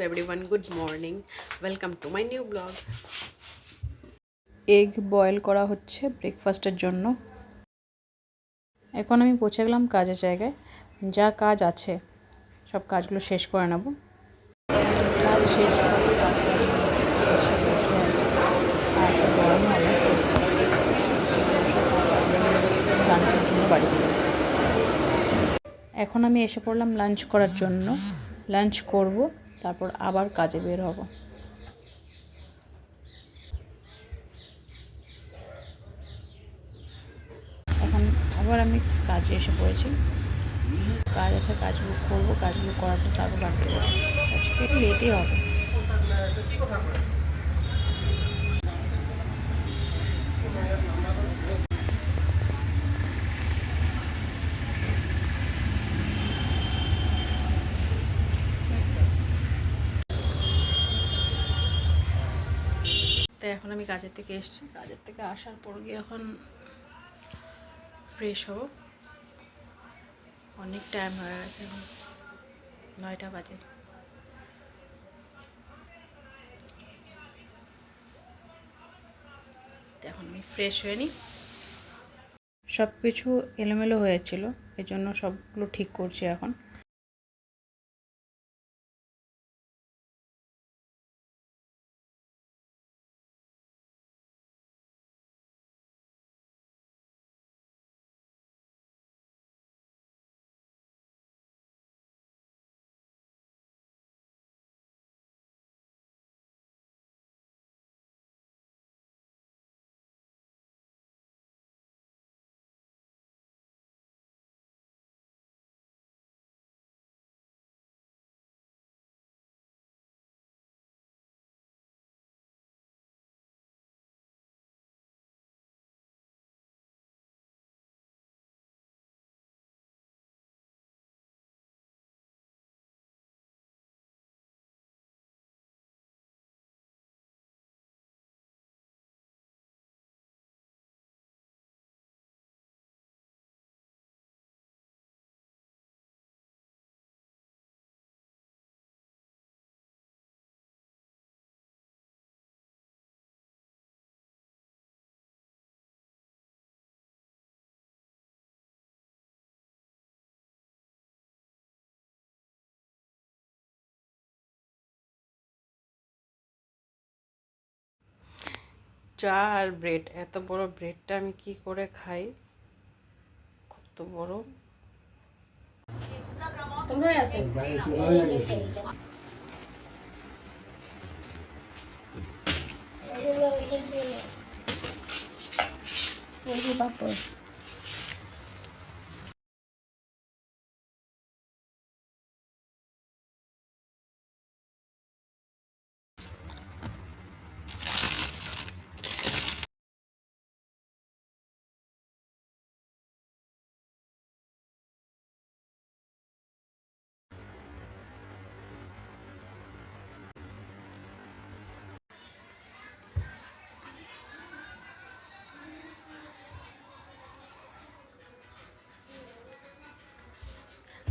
everyone, good morning. Welcome to my new blog. Egg boil করা হচ্ছে ব্রেকফাস্টের জন্য। এখন আমি পৌঁছে গেলাম কাজের জায়গায়। যা কাজ আছে সব কাজগুলো শেষ করে নেব। কাজ শেষ করে এসে বসে আছি। আজকে গরমে অনেক হচ্ছে, বসে লাঞ্চের জন্য বাড়ি দিলাম। এখন আমি এসে পড়লাম লাঞ্চ করার জন্য। লাঞ্চ করব, তারপর আবার কাজে বের হব। এখন আবার আমি কাজে এসে পড়েছি। কাজ আছে, কাজগুলো করবো, কাজগুলো করার পর তারপর বাড়তে যাবো। আজকে লেটই হবে। তো এখন আমি কাজের থেকে এসেছি। কাজের থেকে আসার পর গিয়ে এখন ফ্রেশ হব। অনেক টাইম হয়ে গেছে, এখন 9টা বাজে। তো এখন আমি ফ্রেশ হয়ে নিই। সব কিছু এলোমেলো হয়েছিল, এই জন্য সবগুলো ঠিক করছি এখন। চা আর ব্রেড, এত বড় ব্রেডটা আমি কি করে খাই? কত বড়!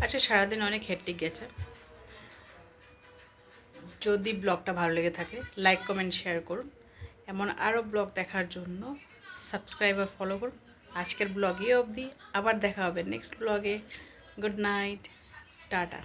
আচ্ছা, সারাদিন অনেক হেক্টিক গেছে। যদি ব্লগটা ভালো লেগে থাকে, লাইক কমেন্ট শেয়ার করুন। এমন আরও ব্লগ দেখার জন্য সাবস্ক্রাইব আর ফলো করুন। আজকের ব্লগে অবধি, আবার দেখা হবে নেক্সট ব্লগে। Good night, tata.